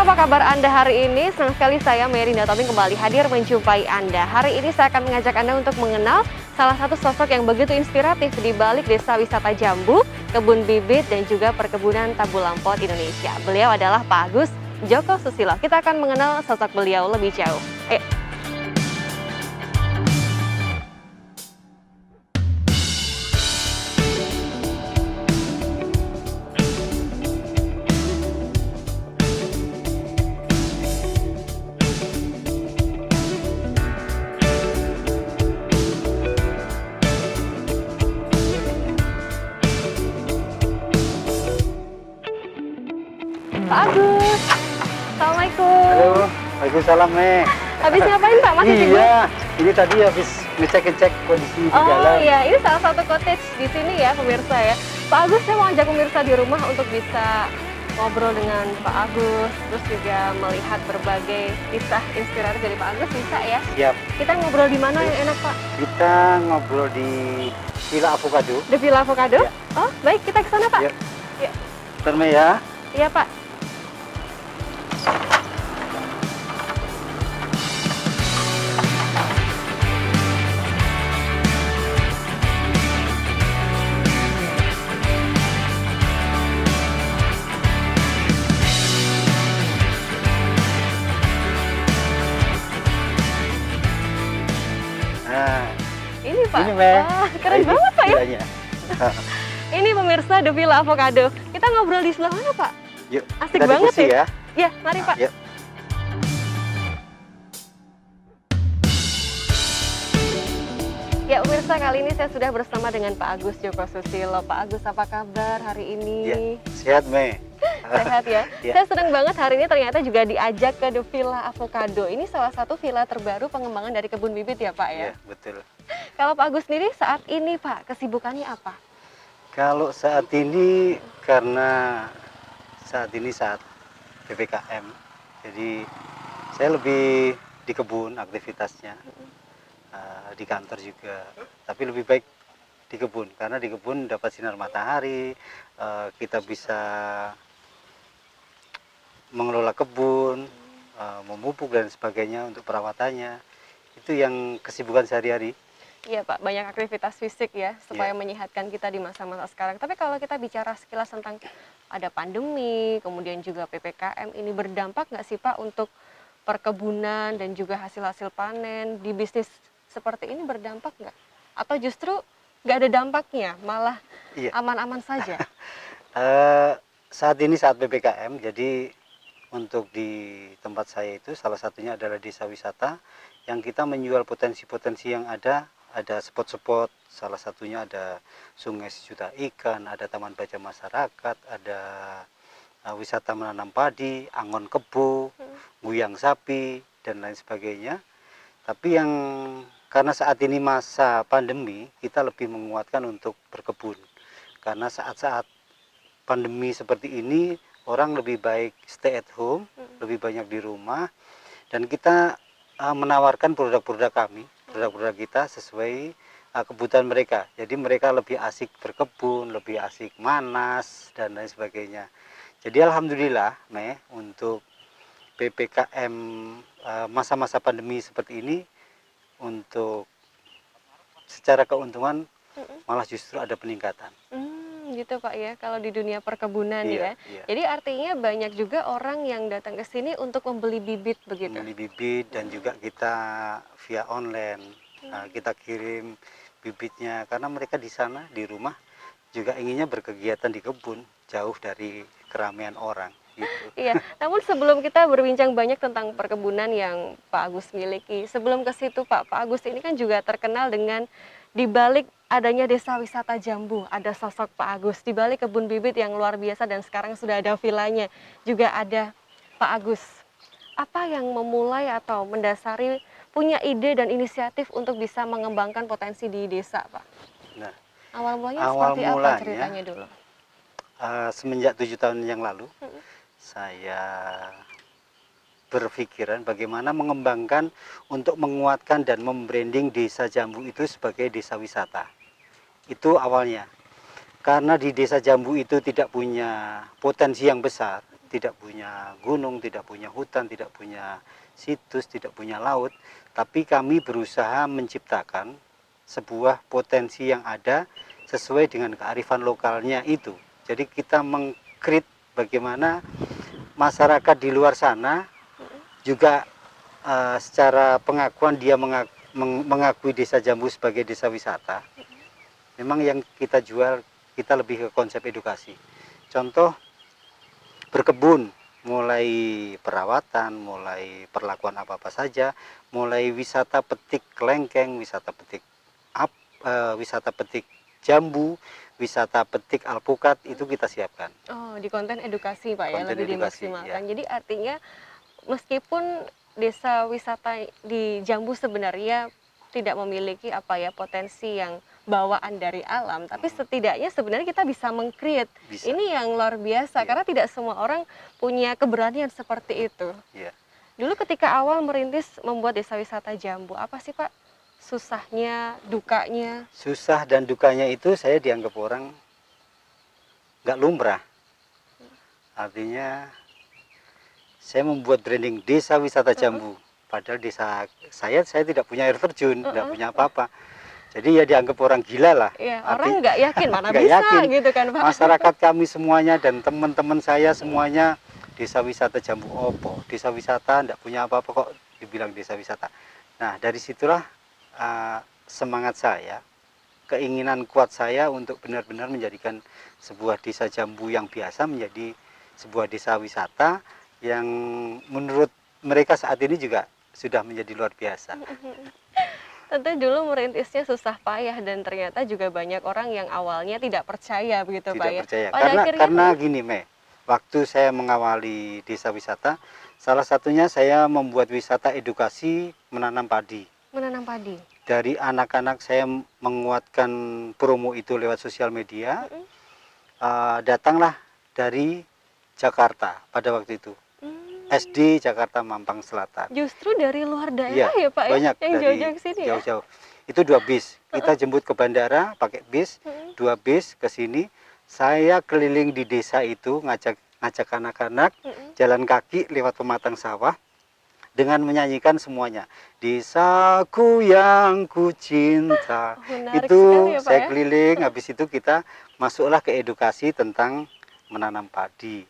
apa kabar Anda hari ini? Senang sekali saya Merinda Tobing kembali hadir menjumpai Anda. Hari ini saya akan mengajak Anda untuk mengenal salah satu sosok yang begitu inspiratif di balik desa wisata Jambu, kebun bibit, dan juga perkebunan tabu lampot Indonesia. Beliau adalah Pak Agus Joko Susilo. Kita akan mengenal sosok beliau lebih jauh. Ayo. Pak Agus, Assalamualaikum. Halo, Waalaikumsalam, Meh. Habis ngapain Pak? Masih sibuk? Iya, ini tadi habis ngecek-ngecek kondisi di Oh jalan. iya, ini salah satu cottage di sini ya pemirsa ya. Pak Agus, saya mau ajak pemirsa di rumah untuk bisa ngobrol dengan Pak Agus, terus juga melihat berbagai kisah inspiratif dari Pak Agus, bisa ya? Siap, Kita ngobrol di mana yang enak Pak? kita ngobrol di Villa Avocado. The Villa Avocado? Ya. Oh baik, kita ke sana Pak. Ya. Ya. Bentar, Meh ya. Iya Pak. Nah, Ini Pak. ini, Meh. Wah, keren Ini banget Pak ya. villanya. Ini pemirsa The Villa Avocado. Kita ngobrol di sebelah mana Pak? Yuk, Asik kita banget diskusi ya. Ya, mari Pak. Yuk. Ya pemirsa, kali ini saya sudah bersama dengan Pak Agus Joko Susilo. Pak Agus, apa kabar hari ini? Ya, sehat, Meh. Sehat ya? Ya. Saya senang banget hari ini ternyata juga diajak ke The Villa Avocado. Ini salah satu villa terbaru pengembangan dari kebun bibit ya Pak ya? Ya, betul. Kalau Pak Agus sendiri saat ini Pak, kesibukannya apa? Kalau saat ini karena saat PPKM, jadi saya lebih di kebun aktivitasnya, di kantor juga, tapi lebih baik di kebun karena di kebun dapat sinar matahari, kita bisa mengelola kebun, memupuk dan sebagainya untuk perawatannya. Itu yang kesibukan sehari-hari. Iya Pak, banyak aktivitas fisik ya, supaya Iya. menyehatkan kita di masa-masa sekarang. Tapi kalau kita bicara sekilas tentang ada pandemi, kemudian juga PPKM, ini berdampak nggak sih Pak untuk perkebunan dan juga hasil-hasil panen di bisnis seperti ini berdampak nggak? Atau justru nggak ada dampaknya, malah Iya. aman-aman saja? Saat ini saat PPKM, jadi untuk di tempat saya itu salah satunya adalah desa wisata yang kita menjual potensi-potensi yang ada spot-spot, salah satunya ada sungai sejuta ikan, ada taman baca masyarakat, ada wisata menanam padi, angon kebo, guyang sapi, dan lain sebagainya. Tapi yang karena saat ini masa pandemi, kita lebih menguatkan untuk berkebun. Karena saat-saat pandemi seperti ini, orang lebih baik stay at home, lebih banyak di rumah, dan kita menawarkan produk-produk kami, produk-produk kita sesuai kebutuhan mereka. Jadi mereka lebih asik berkebun, lebih asik manas, dan lain sebagainya. Jadi alhamdulillah, Meh, untuk PPKM masa-masa pandemi seperti ini, untuk secara keuntungan malah justru ada peningkatan. Gitu Pak ya, kalau di dunia perkebunan Iya, ya. iya. Jadi artinya banyak juga orang yang datang ke sini untuk membeli bibit begitu. Membeli bibit dan juga kita via online, kita kirim bibitnya karena mereka di sana di rumah juga inginnya berkegiatan di kebun jauh dari keramaian orang gitu. Iya, namun sebelum kita berbincang banyak tentang perkebunan yang Pak Agus miliki, sebelum ke situ Pak Agus ini kan juga terkenal dengan di balik adanya desa wisata Jambu, ada sosok Pak Agus, di balik kebun bibit yang luar biasa dan sekarang sudah ada villanya, juga ada Pak Agus. Apa yang memulai atau mendasari punya ide dan inisiatif untuk bisa mengembangkan potensi di desa Pak? Nah, Awal mulanya awal seperti apa mulanya, ceritanya dulu? semenjak 7 tahun yang lalu, saya berpikiran bagaimana mengembangkan untuk menguatkan dan membranding desa Jambu itu sebagai desa wisata. Itu awalnya. Karena di desa Jambu itu tidak punya potensi yang besar, tidak punya gunung, tidak punya hutan, tidak punya situs, tidak punya laut, tapi kami berusaha menciptakan sebuah potensi yang ada sesuai dengan kearifan lokalnya itu. Jadi kita mengkrit bagaimana masyarakat di luar sana juga secara pengakuan dia mengakui Desa Jambu sebagai desa wisata. Memang yang kita jual, kita lebih ke konsep edukasi. Contoh berkebun, mulai perawatan, mulai perlakuan apa-apa saja, mulai wisata petik kelengkeng, wisata petik jambu, wisata petik alpukat, itu kita siapkan. Oh, di konten edukasi Pak ya, Konten lebih edukasi, dimaksimalkan. ya. Jadi artinya meskipun desa wisata di Jambu sebenarnya tidak memiliki apa ya potensi yang bawaan dari alam, tapi setidaknya sebenarnya kita bisa meng-create. Bisa. Ini yang luar biasa Iya. karena tidak semua orang punya keberanian seperti itu. Iya. Dulu ketika awal merintis membuat desa wisata Jambu, apa sih Pak susahnya, dukanya? Susah dan dukanya itu saya dianggap orang nggak lumrah. Artinya saya membuat branding desa wisata Jambu, padahal desa saya tidak punya air terjun, tidak punya apa-apa. Jadi ya dianggap orang gila lah. Ya, orang nggak yakin mana nggak bisa yakin. gitu kan Pak. Masyarakat kami semuanya dan teman-teman saya semuanya desa wisata Jambu opo, desa wisata tidak punya apa-apa kok dibilang desa wisata. Nah dari situlah semangat saya, keinginan kuat saya untuk benar-benar menjadikan sebuah desa Jambu yang biasa menjadi sebuah desa wisata yang menurut mereka saat ini juga sudah menjadi luar biasa. Tentu dulu merintisnya susah payah dan ternyata juga banyak orang yang awalnya tidak percaya begitu Pak Tidak ya. percaya Pada akhirnya karena gini waktu saya mengawali desa wisata, salah satunya saya membuat wisata edukasi menanam padi. menanam padi. Dari anak-anak saya menguatkan promo itu lewat sosial media, datanglah dari Jakarta pada waktu itu. SD Jakarta Mampang Selatan. Justru dari luar daerah Iya, ya Pak banyak ya, yang dari jauh-jauh ke sini ya. jauh-jauh. Itu 2 bis. Kita jemput ke bandara pakai bis, 2 bis ke sini. Saya keliling di desa itu ngajak anak-anak jalan kaki lewat pematang sawah dengan menyanyikan semuanya. Desaku yang ku cinta. Menarik Itu sekali ya Pak saya ya. keliling, habis itu kita masuklah ke edukasi tentang menanam padi.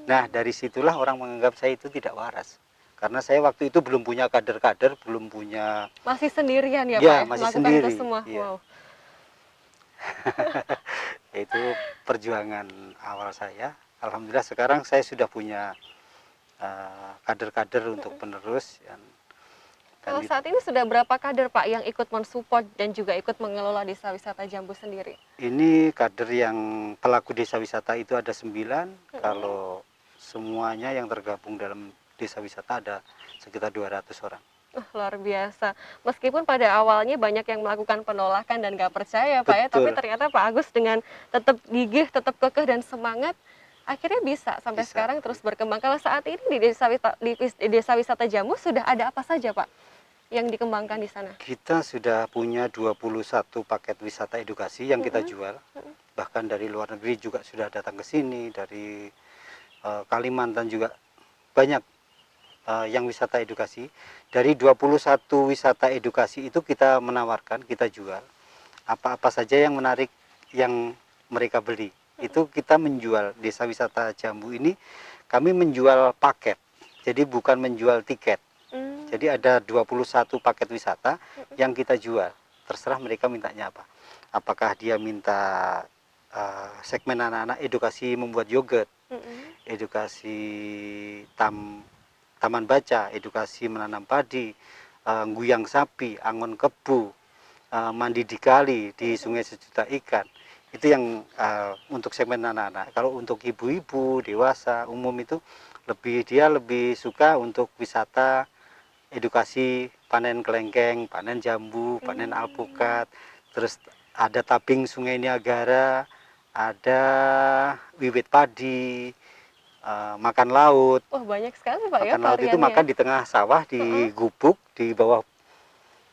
Nah, dari situlah orang menganggap saya itu tidak waras. Karena saya waktu itu belum punya kader-kader, belum punya... Masih sendirian ya, Ya, Pak ya, masih melakukan sendiri. itu semua. Iya. Wow. Itu perjuangan awal saya. Alhamdulillah sekarang saya sudah punya kader-kader untuk penerus. Kalau saat ini sudah berapa kader Pak yang ikut mensupport dan juga ikut mengelola desa wisata Jambu sendiri? Ini kader yang pelaku desa wisata itu ada 9. Kalau semuanya yang tergabung dalam desa wisata ada sekitar 200 orang. Luar biasa. Meskipun pada awalnya banyak yang melakukan penolakan dan nggak percaya Pak ya, tapi Betul. ternyata Pak Agus dengan tetap gigih, tetap kekeh dan semangat, akhirnya bisa sampai Bisa. sekarang terus berkembang. Kalau saat ini di desa wisata Jambu sudah ada apa saja Pak yang dikembangkan di sana? Kita sudah punya 21 paket wisata edukasi yang kita jual. Bahkan dari luar negeri juga sudah datang ke sini, dari Kalimantan juga banyak yang wisata edukasi. Dari 21 wisata edukasi itu kita menawarkan, kita jual apa-apa saja yang menarik yang mereka beli. Itu kita menjual desa wisata Jambu ini, kami menjual paket. Jadi bukan menjual tiket. Jadi ada 21 paket wisata yang kita jual. Terserah mereka mintanya apa. Apakah dia minta segmen anak-anak edukasi membuat yogurt, edukasi taman baca, edukasi menanam padi, guyang sapi, angon kebu, mandi di kali, di sungai sejuta ikan. Itu yang untuk segmen anak-anak. Kalau untuk ibu-ibu, dewasa, umum itu dia lebih suka untuk wisata edukasi panen kelengkeng, panen jambu, panen alpukat, terus ada tabing Sungai Niagara, ada wiwit padi, makan laut. Wah banyak sekali Pak ya Makan laut itu variannya. makan di tengah sawah, di gubuk, di bawah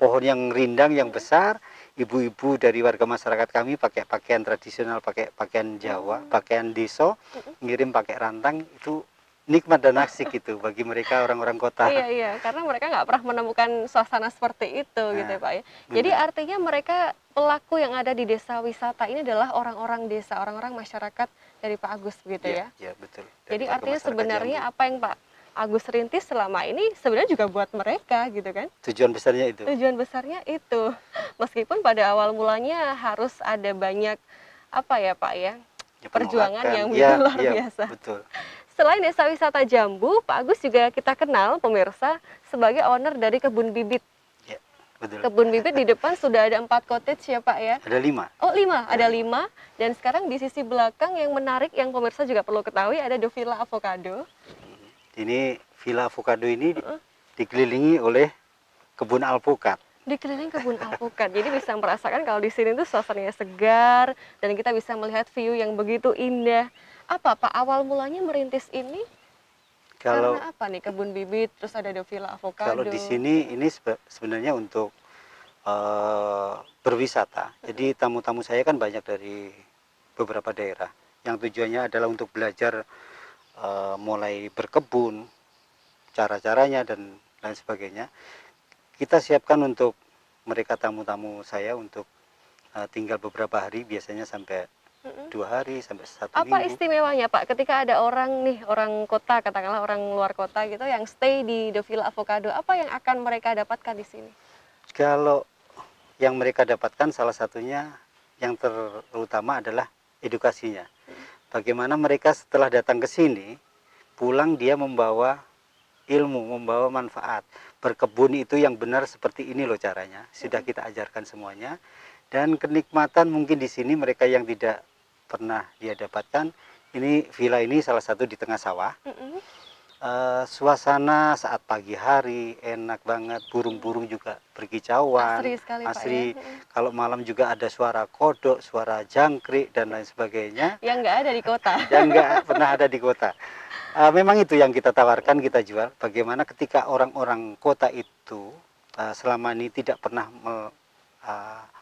pohon yang rindang yang besar. Ibu-ibu dari warga masyarakat kami pakai pakaian tradisional, pakai pakaian Jawa, pakaian deso, ngirim pakai rantang. Itu nikmat dan asik gitu bagi mereka orang-orang kota. Iya, iya, karena mereka nggak pernah menemukan suasana seperti itu gitu ya Nah, Pak ya. Jadi benar. artinya mereka pelaku yang ada di desa wisata ini adalah orang-orang desa, orang-orang masyarakat dari Pak Agus begitu Iya, ya. iya betul. Dari Jadi warga artinya masyarakat Jambu. sebenarnya apa yang Pak Agus rintis selama ini sebenarnya juga buat mereka gitu kan. Tujuan besarnya itu. Tujuan besarnya itu. Meskipun pada awal mulanya harus ada banyak apa ya Pak ya, Ya perjuangan penolakan. yang begitu Iya, luar iya biasa. betul. Selain Desa Wisata Jambu, Pak Agus juga kita kenal pemirsa sebagai owner dari kebun bibit. Ya, betul. Kebun bibit di depan sudah ada 4 cottage ya Pak ya. Ada 5. Oh 5, Ada ada 5. 5. Dan sekarang di sisi belakang yang menarik yang pemirsa juga perlu ketahui ada The Villa Avocado. Ini Villa Avocado ini Heeh. dikelilingi oleh kebun alpukat. Dikelilingi kebun alpukat, jadi bisa merasakan kalau di sini tuh suasananya segar dan kita bisa melihat view yang begitu indah. Apa Pak awal mulanya merintis ini Kalau karena apa nih kebun bibit terus ada The Villa kalau Avocado? di sini ini sebenarnya untuk berwisata. Jadi tamu-tamu saya kan banyak dari beberapa daerah yang tujuannya adalah untuk belajar mulai berkebun, cara-caranya dan lain sebagainya. Kita siapkan untuk mereka tamu-tamu saya untuk tinggal beberapa hari, biasanya sampai Mm-mm. 2 hari sampai 1 Apa minggu. istimewanya Pak ketika ada orang nih, orang kota katakanlah orang luar kota gitu yang stay di The Villa Avocado, apa yang akan mereka dapatkan di sini? Kalau yang mereka dapatkan salah satunya yang terutama adalah edukasinya. Bagaimana mereka setelah datang ke sini, pulang dia membawa ilmu, membawa manfaat. Berkebun itu yang benar seperti ini loh caranya. Sudah kita ajarkan semuanya. Dan kenikmatan mungkin di sini mereka yang tidak pernah dia dapatkan. Ini villa ini salah satu di tengah sawah. Mm-mm. Suasana saat pagi hari enak banget, burung-burung juga berkicauan, Asri sekali Pak ya. asri. Mm-mm. Kalau malam juga ada suara kodok, suara jangkrik dan lain sebagainya Yang nggak ada di kota. yang nggak pernah ada di kota. Memang itu yang kita tawarkan, kita jual. Bagaimana ketika orang-orang kota itu selama ini tidak pernah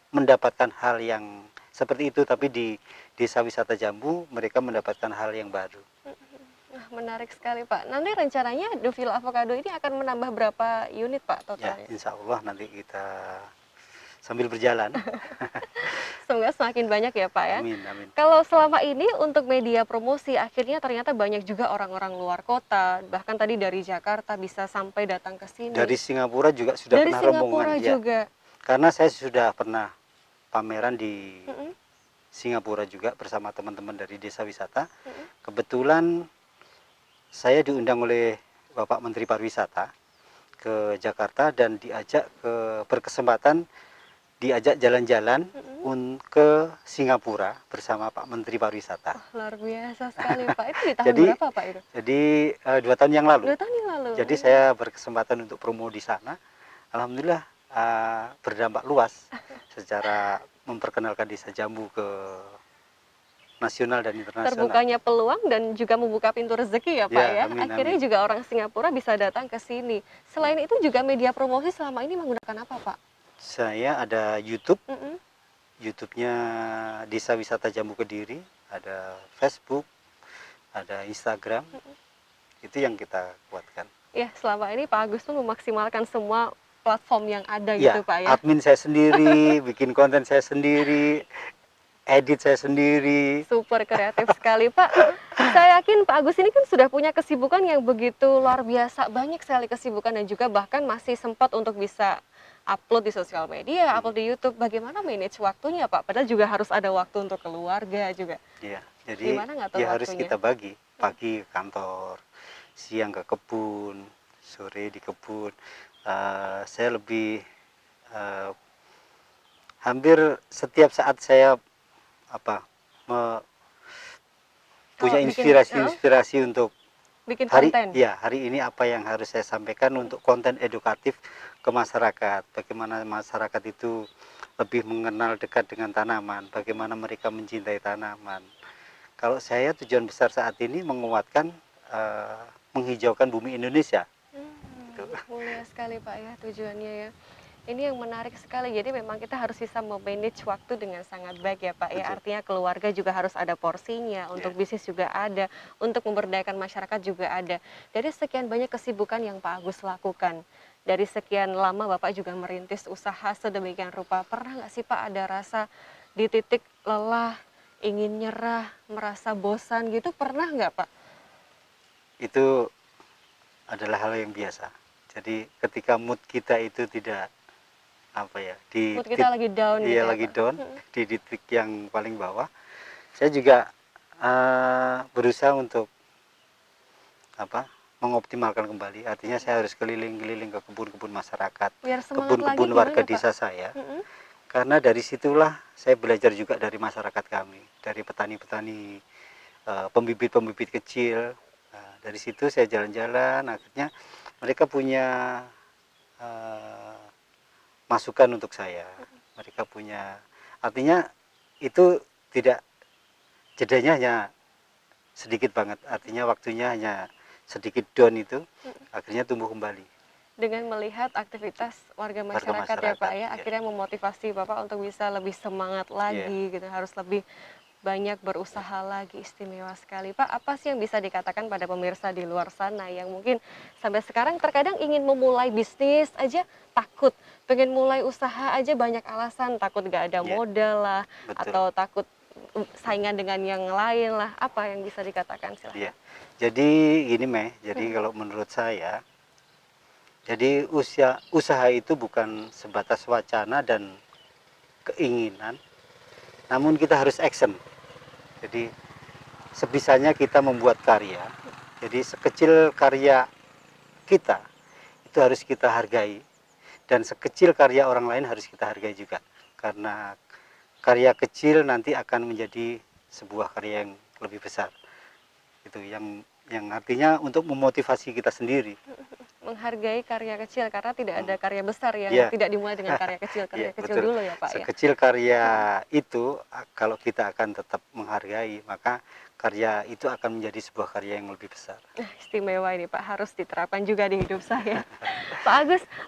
mendapatkan hal yang seperti itu, tapi di Desa Wisata Jambu mereka mendapatkan hal yang baru. Nah, menarik sekali Pak. Nanti rencananya The Villa Avocado ini akan menambah berapa unit Pak Ya, totalnya? insya Allah nanti kita sambil berjalan. Semoga semakin banyak ya Pak ya. Amin, amin. Kalau selama ini untuk media promosi akhirnya ternyata banyak juga orang-orang luar kota, bahkan tadi dari Jakarta bisa sampai datang ke sini. Dari Singapura juga sudah Dari pernah Singapura rombongan ya. juga. Karena saya sudah pernah pameran di Mm-mm. Singapura juga bersama teman-teman dari Desa Wisata. Mm-mm. Kebetulan saya diundang oleh Bapak Menteri Pariwisata ke Jakarta dan berkesempatan diajak jalan-jalan ke Singapura bersama Pak Menteri Pariwisata. Luar biasa sekali Pak. Itu di tahun Jadi berapa Pak itu? Jadi 2 tahun yang lalu. 2 tahun yang lalu. Jadi saya berkesempatan untuk promo di sana. Alhamdulillah berdampak luas secara memperkenalkan Desa Jambu ke nasional dan internasional. Terbukanya peluang dan juga membuka pintu rezeki ya Pak Ya, ya. amin, Akhirnya amin. juga orang Singapura bisa datang ke sini. Selain itu juga media promosi selama ini menggunakan apa Pak? Saya ada YouTube, Mm-mm. YouTube-nya Desa Wisata Jambu Kediri, ada Facebook, ada Instagram. Itu yang kita kuatkan. Ya, selama ini Pak Agus tuh memaksimalkan semua platform yang ada Ya, gitu Pak ya. admin saya sendiri, bikin konten saya sendiri, edit saya sendiri. Super kreatif sekali Pak. Saya yakin Pak Agus ini kan sudah punya kesibukan yang begitu luar biasa, banyak sekali kesibukan dan juga bahkan masih sempat untuk bisa upload di sosial media, upload di YouTube. Bagaimana manage waktunya Pak? Padahal juga harus ada waktu untuk keluarga juga. Ya, jadi Gimana ngatur ya harus waktunya? kita bagi. Pagi ke kantor, siang ke kebun, sore di kebun. Saya lebih hampir setiap saat saya punya bikin, inspirasi untuk bikin hari konten. hari ini apa yang harus saya sampaikan untuk konten edukatif ke masyarakat. Bagaimana masyarakat itu lebih mengenal dekat dengan tanaman, bagaimana mereka mencintai tanaman. Kalau saya tujuan besar saat ini menguatkan menghijaukan bumi Indonesia. Mulia sekali Pak ya tujuannya ya. Ini yang menarik sekali. Jadi memang kita harus bisa memanage waktu dengan sangat baik ya Pak ya. Betul. Artinya keluarga juga harus ada porsinya, untuk Ya. bisnis juga ada, untuk memberdayakan masyarakat juga ada. Dari sekian banyak kesibukan yang Pak Agus lakukan, dari sekian lama Bapak juga merintis usaha sedemikian rupa, pernah nggak sih Pak ada rasa di titik lelah, ingin nyerah, merasa bosan gitu, pernah nggak Pak? Itu adalah hal yang biasa. Jadi ketika mood kita itu tidak apa ya di Mood kita lagi down gitu iya ya lagi Pak? down di titik yang paling bawah, saya juga berusaha untuk apa mengoptimalkan kembali. Artinya saya harus keliling-keliling ke kebun-kebun masyarakat, Biar semangat lagi kebun-kebun warga gimana Pak? desa saya. Mm-mm. Karena dari situlah saya belajar juga dari masyarakat kami, dari petani-petani, pembibit-pembibit kecil. Nah, dari situ saya jalan-jalan, akhirnya mereka punya eh, masukan untuk saya. Mereka punya, artinya itu tidak jedanya hanya sedikit banget, artinya waktunya hanya sedikit down itu, akhirnya tumbuh kembali. Dengan melihat aktivitas warga Warga masyarakat ya Pak masyarakat, ya, ya, akhirnya memotivasi Bapak untuk bisa lebih semangat ya. lagi gitu, harus lebih banyak berusaha lagi. Istimewa sekali Pak. Apa sih yang bisa dikatakan pada pemirsa di luar sana yang mungkin sampai sekarang terkadang ingin memulai bisnis aja takut, pengen mulai usaha aja banyak alasan, takut gak ada Ya, modal lah, betul. atau takut saingan dengan yang lain lah. Apa yang bisa dikatakan, Ya. silahkan. Jadi gini Meh, jadi kalau menurut saya, jadi usaha itu bukan sebatas wacana dan keinginan, namun kita harus action. Jadi sebisanya kita membuat karya. Jadi sekecil karya kita itu harus kita hargai, dan sekecil karya orang lain harus kita hargai juga. Karena karya kecil nanti akan menjadi sebuah karya yang lebih besar. Itu yang artinya untuk memotivasi kita sendiri. Menghargai karya kecil karena tidak ada Hmm. karya besar yang Ya, tidak dimulai dengan karya ya kecil betul. dulu ya Pak ya. Sekecil karya itu, kalau kita akan tetap menghargai, maka karya itu akan menjadi sebuah karya yang lebih besar. Nah, istimewa ini Pak, harus diterapkan juga di hidup saya. Pak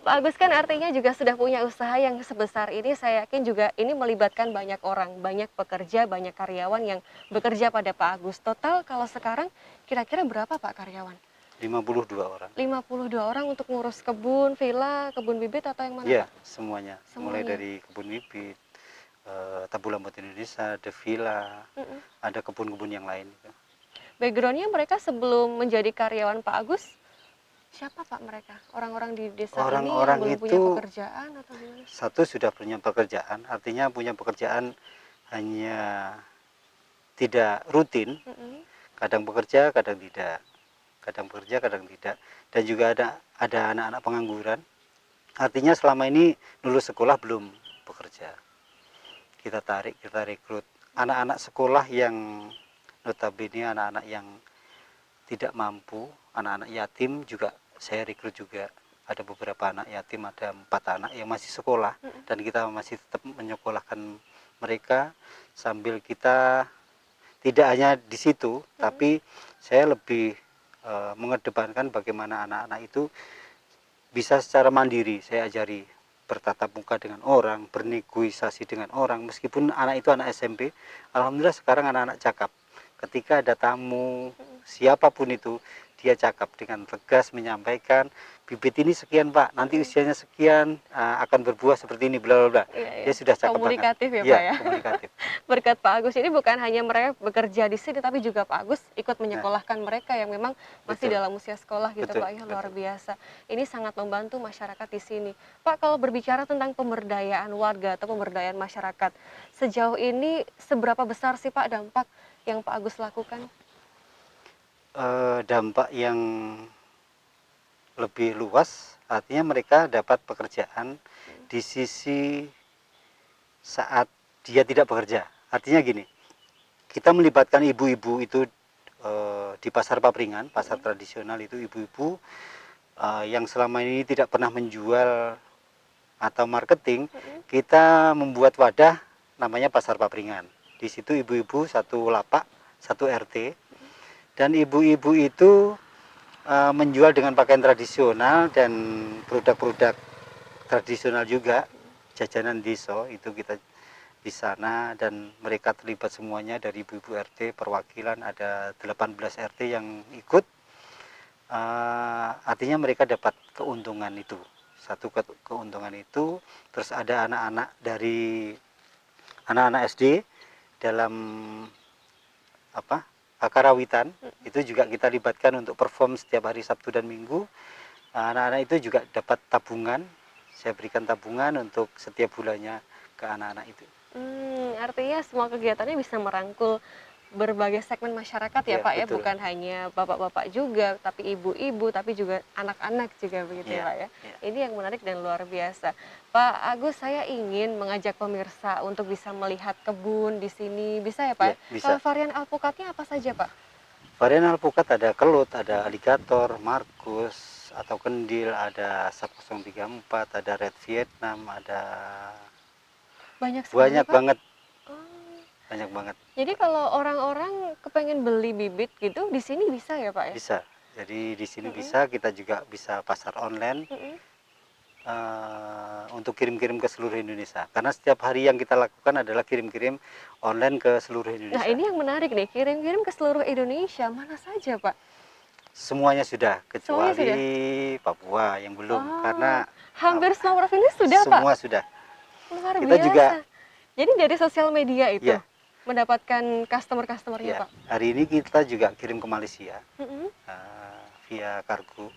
Agus kan artinya juga sudah punya usaha yang sebesar ini, saya yakin juga ini melibatkan banyak orang, banyak pekerja, banyak karyawan yang bekerja pada Pak Agus. Total kalau sekarang kira-kira berapa Pak karyawan? 52 orang. 52 orang untuk ngurus kebun, villa, kebun bibit atau yang mana Ya, Pak? semuanya. Mulai Semuanya. dari kebun bibit, Tabu Lamput Indonesia, The Villa, Mm-mm. ada kebun-kebun yang lain. Backgroundnya mereka sebelum menjadi karyawan Pak Agus, siapa Pak mereka? Orang-orang di desa ini yang Orang-orang belum punya itu pekerjaan atau gimana? satu sudah punya pekerjaan, artinya punya pekerjaan hanya tidak rutin, Mm-mm. kadang bekerja, kadang tidak. Kadang bekerja, kadang tidak. Dan juga ada anak-anak pengangguran. Artinya selama ini lulus sekolah belum bekerja. Kita tarik, kita rekrut anak-anak sekolah yang notabene anak-anak yang tidak mampu, anak-anak yatim juga saya rekrut juga. Ada beberapa anak yatim, ada 4 anak yang masih sekolah, dan kita masih tetap menyekolahkan mereka sambil kita tidak hanya di situ, tapi saya lebih mengedepankan bagaimana anak-anak itu bisa secara mandiri. Saya ajari bertatap muka dengan orang, bernegosiasi dengan orang, meskipun anak itu anak SMP. Alhamdulillah sekarang anak-anak cakap. Ketika ada tamu, siapapun itu, dia cakap dengan tegas menyampaikan, bibit ini sekian Pak, nanti usianya sekian, akan berbuah seperti ini, bla bla bla. Iya, iya. Dia sudah cakap Komunikatif banget. ya Iya, Pak ya. komunikatif. Berkat Pak Agus ini bukan hanya mereka bekerja di sini, tapi juga Pak Agus ikut Nah, menyekolahkan mereka yang memang masih betul. dalam usia sekolah gitu Betul, Pak ya, luar betul. biasa. Ini sangat membantu masyarakat di sini. Pak, kalau berbicara tentang pemberdayaan warga atau pemberdayaan masyarakat, sejauh ini seberapa besar sih Pak dampak yang Pak Agus lakukan? Dampak yang lebih luas, artinya mereka dapat pekerjaan di sisi saat dia tidak bekerja. Artinya gini, kita melibatkan ibu-ibu itu di pasar papringan, pasar tradisional itu ibu-ibu yang selama ini tidak pernah menjual atau marketing, kita membuat wadah namanya pasar papringan. Di situ ibu-ibu satu lapak, satu RT, dan ibu-ibu itu menjual dengan pakaian tradisional dan produk-produk tradisional juga, jajanan desa itu kita di sana, dan mereka terlibat semuanya dari ibu-ibu RT, perwakilan ada 18 RT yang ikut. Artinya mereka dapat keuntungan itu, satu keuntungan itu. Terus ada anak-anak dari anak-anak SD dalam karawitan, itu juga kita libatkan untuk perform setiap hari Sabtu dan Minggu. Anak-anak itu juga dapat tabungan, saya berikan tabungan untuk setiap bulannya ke anak-anak itu. Artinya semua kegiatannya bisa merangkul berbagai segmen masyarakat ya Ya, Pak ya, betul. bukan hanya bapak-bapak juga, tapi ibu-ibu, tapi juga anak-anak juga begitu ya Ya, Pak ya. ya. Ini yang menarik dan luar biasa. Pak Agus, saya ingin mengajak pemirsa untuk bisa melihat kebun di sini, bisa ya Pak? Ya, bisa. Kalau varian alpukatnya apa saja Pak? Varian alpukat ada kelut, ada aligator, markus, atau kendil, ada sap 034, ada red Vietnam, ada Banyak sekali banyak Pak. banget, Oh, banyak banget. jadi kalau orang-orang kepengen beli bibit gitu, di sini bisa ya Pak ya? Bisa. Jadi di sini Mm-mm. bisa, kita juga bisa pasar online Mm-mm. untuk kirim-kirim ke seluruh Indonesia. Karena setiap hari yang kita lakukan adalah kirim-kirim online ke seluruh Nah Indonesia. ini yang menarik nih, kirim-kirim ke seluruh Indonesia, mana saja Pak? Semuanya sudah, Semuanya kecuali sudah? Papua yang belum. Oh, Karena hampir semua provinsi sudah Pak? semua sudah. Luar Kita biasa. juga, Jadi dari sosial media itu ya, mendapatkan customer-customernya ya. Pak? Hari ini kita juga kirim ke Malaysia Mm-mm. via kargo.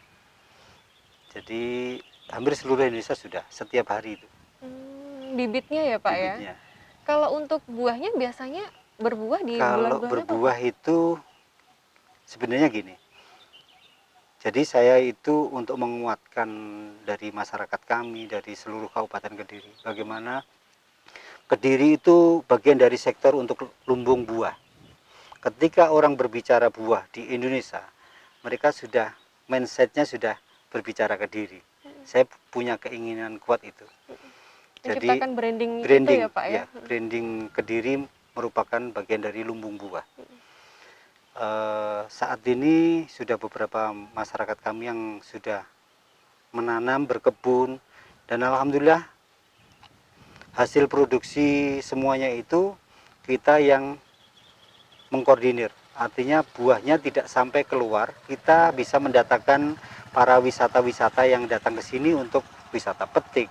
Jadi hampir seluruh Indonesia sudah, setiap hari itu Bibitnya ya Pak ya? bibitnya. Kalau untuk buahnya biasanya berbuah di Kalau bulan-bulan apa berbuah Pak? itu sebenarnya gini. Jadi saya itu untuk menguatkan dari masyarakat kami, dari seluruh Kabupaten Kediri, bagaimana Kediri itu bagian dari sektor untuk lumbung buah. Ketika orang berbicara buah di Indonesia, mereka sudah, mindsetnya sudah berbicara Kediri. Saya punya keinginan kuat itu. Jadi Menciptakan branding, itu branding, ya Pak ya? branding Kediri merupakan bagian dari lumbung buah. Saat ini sudah beberapa masyarakat kami yang sudah menanam, berkebun, dan alhamdulillah hasil produksi semuanya itu kita yang mengkoordinir. Artinya buahnya tidak sampai keluar, kita bisa mendatangkan para wisata-wisata yang datang ke sini untuk wisata petik.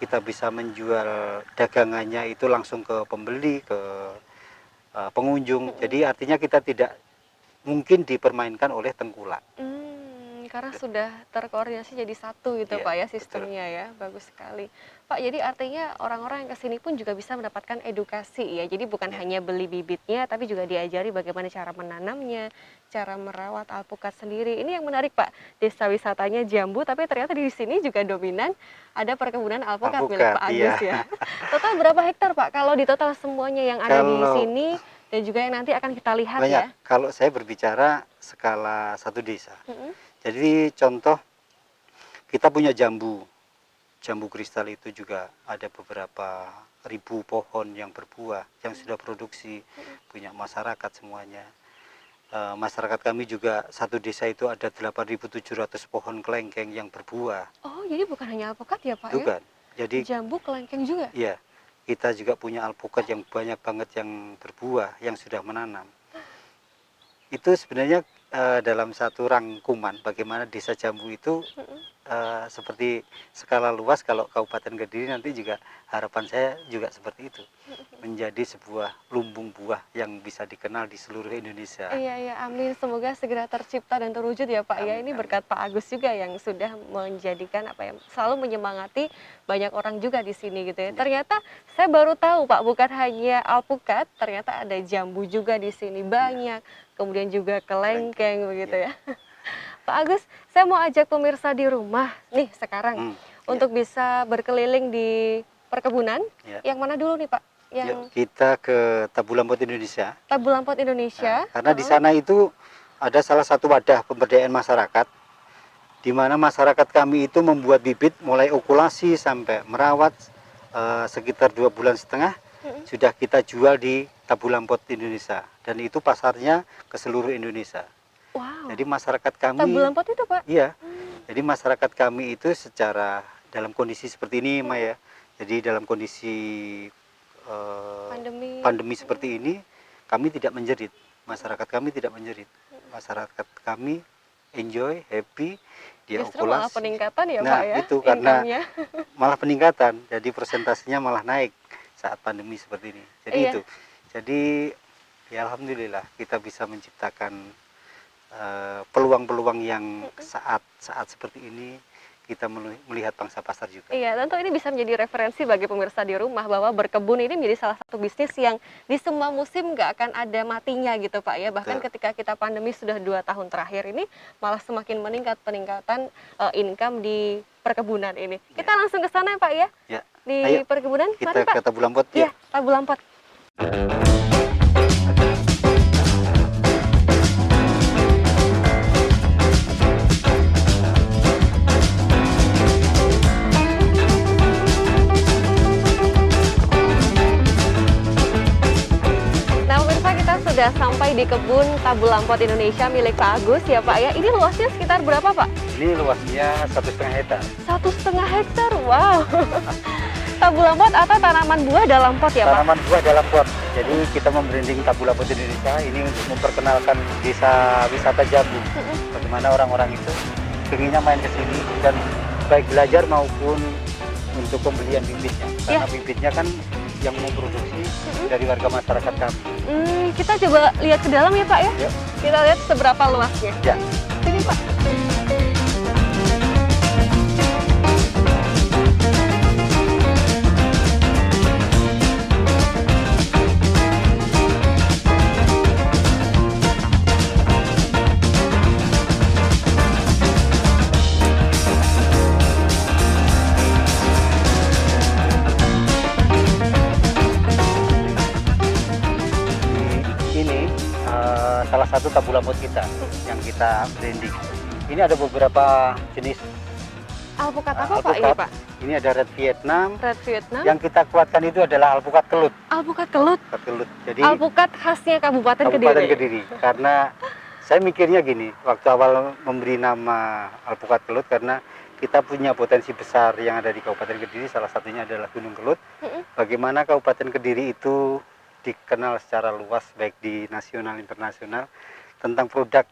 Kita bisa menjual dagangannya itu langsung ke pembeli, ke pengunjung. Jadi artinya kita tidak mungkin dipermainkan oleh tengkulak. Karena sudah terkoordinasi jadi satu gitu Iya, Pak ya betul. sistemnya ya, bagus sekali. Pak, jadi artinya orang-orang yang kesini pun juga bisa mendapatkan edukasi ya, jadi bukan Iya. hanya beli bibitnya, tapi juga diajari bagaimana cara menanamnya, cara merawat alpukat sendiri. Ini yang menarik Pak, desa wisatanya Jambu, tapi ternyata di sini juga dominan ada perkebunan alpukat milik Pak Alpukat, Agus iya. ya. Total berapa hektar Pak, kalau di total semuanya yang ada di Kalau sini, dan juga yang nanti akan kita lihat banyak, ya? kalau saya berbicara skala satu desa. Mm-mm. Jadi contoh kita punya jambu, jambu kristal itu juga ada beberapa ribu pohon yang berbuah, yang sudah produksi, punya masyarakat semuanya. Masyarakat kami juga satu desa itu ada 8.700 pohon kelengkeng yang berbuah. Oh, jadi bukan hanya alpukat ya Pak Itu ya? kan. Jadi Jambu, kelengkeng juga? ya, kita juga punya alpukat yang banyak banget yang berbuah, yang sudah menanam. Itu sebenarnya dalam satu rangkuman bagaimana desa Jambu itu seperti skala luas. Kalau Kabupaten Kediri nanti juga harapan saya juga seperti itu, menjadi sebuah lumbung buah yang bisa dikenal di seluruh Indonesia. Iya, iya, amin. Semoga segera tercipta dan terwujud ya Pak ya. Amin, Ini amin. berkat Pak Agus juga yang sudah menjadikan apa ya, selalu menyemangati banyak orang juga di sini gitu ya. Iya. Ternyata saya baru tahu Pak, bukan hanya alpukat, ternyata ada jambu juga di sini banyak. Kemudian juga kelengkeng begitu Iya. ya. Pak Agus, saya mau ajak pemirsa di rumah nih sekarang Iya. untuk bisa berkeliling di perkebunan. Iya. Yang mana dulu nih Pak? Yuk, Yang kita ke Tabulampot Indonesia. Tabulampot Indonesia. Nah, karena di sana itu ada salah satu wadah pemberdayaan masyarakat, di mana masyarakat kami itu membuat bibit mulai okulasi sampai merawat sekitar 2,5 bulan sudah kita jual di Tabulampot Indonesia, dan itu pasarnya ke seluruh Indonesia. Wow. Jadi masyarakat kami, Tabulampot itu Pak? iya, jadi masyarakat kami itu secara dalam kondisi seperti ini, Maya. Jadi dalam kondisi pandemi seperti ini, kami tidak menjerit. Masyarakat kami tidak menjerit. Masyarakat kami enjoy, happy, dia Justru malah okulasi. peningkatan ya Nah, Pak ya, itu karena income-nya. malah peningkatan. Jadi persentasenya malah naik saat pandemi seperti ini. Jadi Iya. itu. Jadi ya alhamdulillah kita bisa menciptakan peluang-peluang yang saat seperti ini kita melihat pangsa pasar juga. Iya, tentu ini bisa menjadi referensi bagi pemirsa di rumah bahwa berkebun ini menjadi salah satu bisnis yang di semua musim nggak akan ada matinya gitu Pak ya. Bahkan Betul. ketika kita pandemi sudah 2 tahun terakhir ini malah semakin meningkat peningkatan income di perkebunan ini. Kita langsung ke sana ya Pak ya. Ya. Di Ayo, perkebunan, kita mari Pak. ke Tabu Lampot Iya, ya. Tabu Lampot. Nah, pemirsa kita sudah sampai di kebun Tabu Lampot Indonesia milik Pak Agus ya Pak ya. Ini luasnya sekitar berapa Pak? Ini luasnya 1,5 hektar. 1,5 hektar, wow. Tabu Lampot atau tanaman buah dalam pot ya Pak? Tanaman buah dalam pot. Jadi kita membranding Tabu Lampot Indonesia ini untuk memperkenalkan desa wisata jambu. Bagaimana orang-orang itu inginnya main ke sini dan baik belajar maupun untuk pembelian bibitnya. Karena bibitnya kan yang memproduksi dari warga masyarakat kami. Kita coba lihat ke dalam ya Pak ya. Yuk. Kita lihat seberapa luasnya. Ya. Sini Pak. Ini salah satu Tabu Lampot kita yang kita branding. Ini ada beberapa jenis Alpukat apa Pak ini alpukat. Pak? Ini ada Red Vietnam. Red Vietnam. Yang kita kuatkan itu adalah alpukat kelut. Alpukat kelut. Alpukat kelut. Jadi Alpukat khasnya Kabupaten Kabupaten Kediri. Kediri. Karena saya mikirnya gini, waktu awal memberi nama alpukat kelut karena kita punya potensi besar yang ada di Kabupaten Kediri, salah satunya adalah Gunung Kelut. Bagaimana Kabupaten Kediri itu dikenal secara luas baik di nasional internasional tentang produk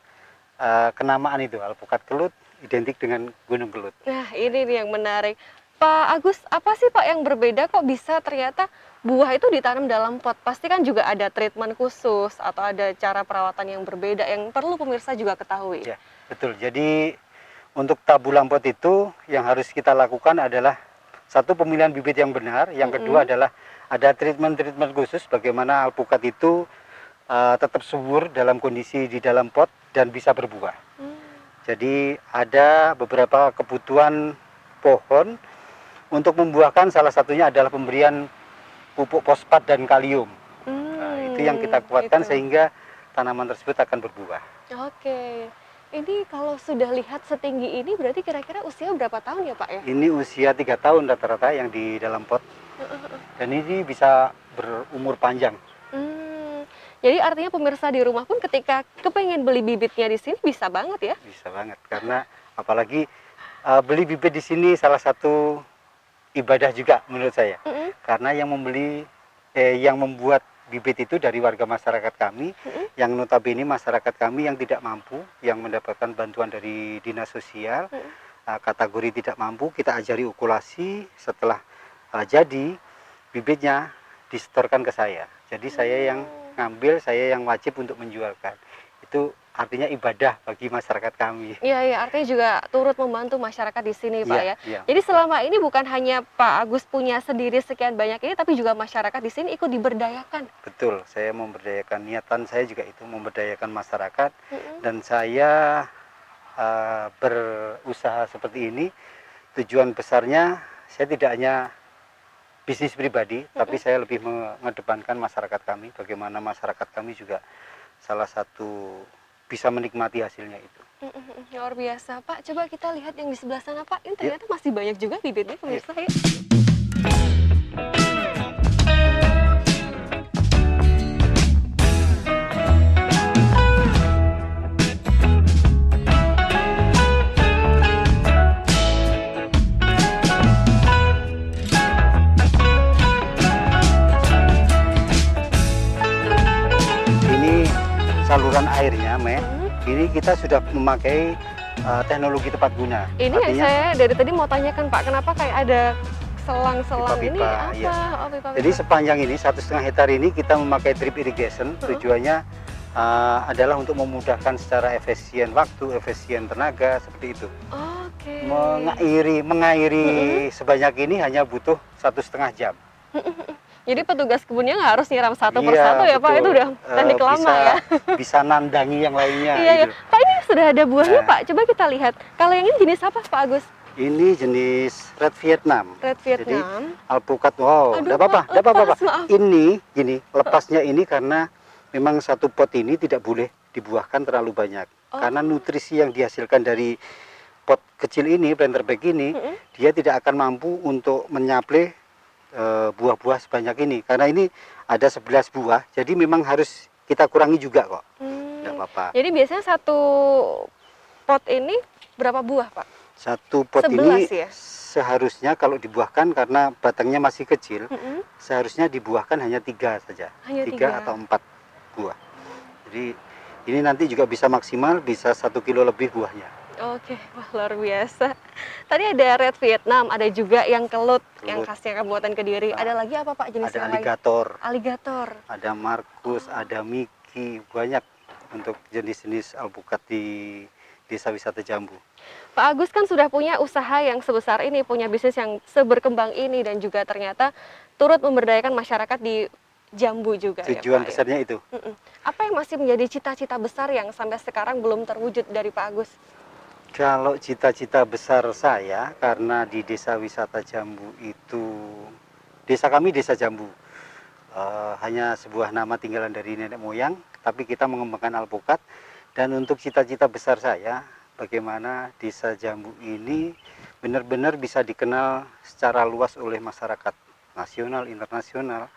kenamaan itu alpukat kelut identik dengan Gunung Kelut. Nah, ini nih yang menarik. Pak Agus, apa sih Pak yang berbeda kok bisa ternyata buah itu ditanam dalam pot? Pasti kan juga ada treatment khusus atau ada cara perawatan yang berbeda yang perlu pemirsa juga ketahui. Ya, betul. Jadi untuk Tabu Lampot itu yang harus kita lakukan adalah satu, pemilihan bibit yang benar, yang kedua adalah ada treatment khusus bagaimana alpukat itu tetap subur dalam kondisi di dalam pot dan bisa berbuah. Jadi ada beberapa kebutuhan pohon untuk membuahkan, salah satunya adalah pemberian pupuk fosfat dan kalium. Nah, itu yang kita kuatkan sehingga tanaman tersebut akan berbuah. Oke. Ini kalau sudah lihat setinggi ini berarti kira-kira usia berapa tahun ya Pak ya? Ini usia 3 tahun rata-rata yang di dalam pot. Dan ini bisa berumur panjang. Jadi artinya pemirsa di rumah pun ketika kepengen beli bibitnya di sini bisa banget ya? Bisa banget, karena apalagi beli bibit di sini salah satu ibadah juga menurut saya. Karena yang membuat bibit itu dari warga masyarakat kami, yang notabene masyarakat kami yang tidak mampu, yang mendapatkan bantuan dari dinas sosial, kategori tidak mampu, kita ajari okulasi. Setelah jadi bibitnya disetorkan ke saya. Jadi saya yang ngambil, saya yang wajib untuk menjualkan. Itu artinya ibadah bagi masyarakat kami. Iya, artinya juga turut membantu masyarakat di sini Pak ya. Iya. Jadi selama ini bukan hanya Pak Agus punya sendiri sekian banyak ini, tapi juga masyarakat di sini ikut diberdayakan. Betul, saya memberdayakan, niatan saya juga itu memberdayakan masyarakat. Dan saya berusaha seperti ini, tujuan besarnya saya tidak hanya bisnis pribadi, tapi saya lebih mengedepankan masyarakat kami, bagaimana masyarakat kami juga salah satu bisa menikmati hasilnya itu. Luar biasa Pak, coba kita lihat yang di sebelah sana Pak, ini ternyata masih banyak juga bibitnya pemirsa ya. saluran airnya, ini kita sudah memakai teknologi tepat guna. Ini yang saya dari tadi mau tanyakan Pak, kenapa kayak ada selang-selang ini pipa-pipa, apa? iya. Oh, pipa-pipa. Jadi sepanjang ini 1,5 hektar ini kita memakai drip irrigation. Tujuannya adalah untuk memudahkan secara efisien waktu, efisien tenaga, seperti itu. Oke. Mengairi sebanyak ini hanya butuh 1,5 jam. Jadi petugas kebunnya nggak harus nyiram satu Iya, persatu ya Pak, betul. itu udah teknik lama ya. Bisa nandangi yang lainnya. Iya, iya. gitu. Pak, ini sudah ada buahnya Nah. Pak, coba kita lihat. Kalau yang ini jenis apa Pak Agus? Ini jenis Red Vietnam. Red Vietnam. Alpukat, wow, Aduh, enggak apa-apa, Pak, enggak apa-apa. lepas, maaf. Ini gini, lepasnya ini karena memang satu pot ini tidak boleh dibuahkan terlalu banyak. Oh. Karena nutrisi yang dihasilkan dari pot kecil ini, planter bag ini, dia tidak akan mampu untuk menyaplai buah-buah sebanyak ini. Karena ini ada 11 buah, jadi memang harus kita kurangi juga kok. Enggak apa-apa. Jadi biasanya satu pot ini berapa buah Pak? Satu pot 11 ini ya? seharusnya kalau dibuahkan karena batangnya masih kecil, seharusnya dibuahkan hanya 3 saja. Hanya 3 atau 4 buah. Jadi ini nanti juga bisa maksimal, bisa 1 kilo lebih buahnya. Oke, wah luar biasa. Tadi ada Red Vietnam, ada juga yang kelut, yang Kelut. khasnya Kabupaten Kediri. Nah, Ada lagi apa Pak jenis Ada yang lain? aligator, Aligator. ada markus, ada miki, banyak untuk jenis-jenis alpukat di Desa Wisata Jambu. Pak Agus kan sudah punya usaha yang sebesar ini, punya bisnis yang seberkembang ini, dan juga ternyata turut memberdayakan masyarakat di Jambu juga. Tujuan ya, Pak, besarnya itu. Apa yang masih menjadi cita-cita besar yang sampai sekarang belum terwujud dari Pak Agus? Kalau cita-cita besar saya, karena di Desa Wisata Jambu itu, desa kami Desa Jambu, hanya sebuah nama tinggalan dari nenek moyang, tapi kita mengembangkan alpukat. Dan untuk cita-cita besar saya, bagaimana Desa Jambu ini benar-benar bisa dikenal secara luas oleh masyarakat nasional, internasional.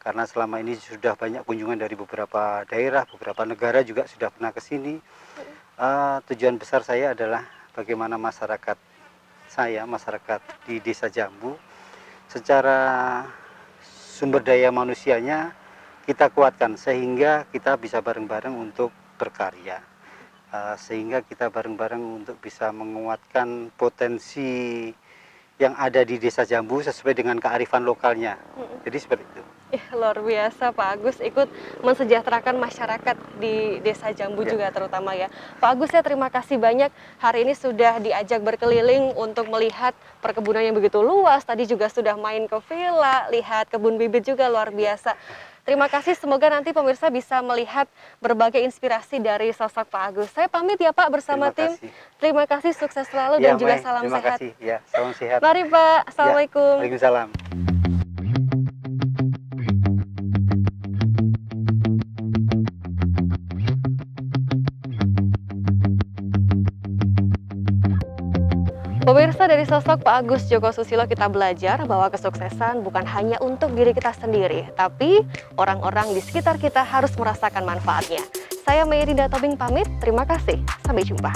Karena selama ini sudah banyak kunjungan dari beberapa daerah, beberapa negara juga sudah pernah ke sini. Tujuan besar saya adalah bagaimana masyarakat di Desa Jambu secara sumber daya manusianya kita kuatkan sehingga kita bisa bareng-bareng untuk berkarya, sehingga kita bareng-bareng untuk bisa menguatkan potensi yang ada di Desa Jambu sesuai dengan kearifan lokalnya. Jadi seperti itu. Luar biasa Pak Agus ikut mensejahterakan masyarakat di Desa Jambu juga terutama ya. Pak Agus, saya terima kasih banyak hari ini sudah diajak berkeliling untuk melihat perkebunan yang begitu luas. Tadi juga sudah main ke villa, lihat kebun bibit juga luar biasa. Terima kasih, semoga nanti pemirsa bisa melihat berbagai inspirasi dari sosok Pak Agus. Saya pamit ya Pak bersama tim. Terima kasih, sukses selalu dan juga salam terima sehat. Kasih. Ya, salam sehat. Mari Pak, Assalamualaikum. Waalaikumsalam. Pemirsa, dari sosok Pak Agus Joko Susilo kita belajar bahwa kesuksesan bukan hanya untuk diri kita sendiri, tapi orang-orang di sekitar kita harus merasakan manfaatnya. Saya Mayrinda Tobing pamit, terima kasih, sampai jumpa.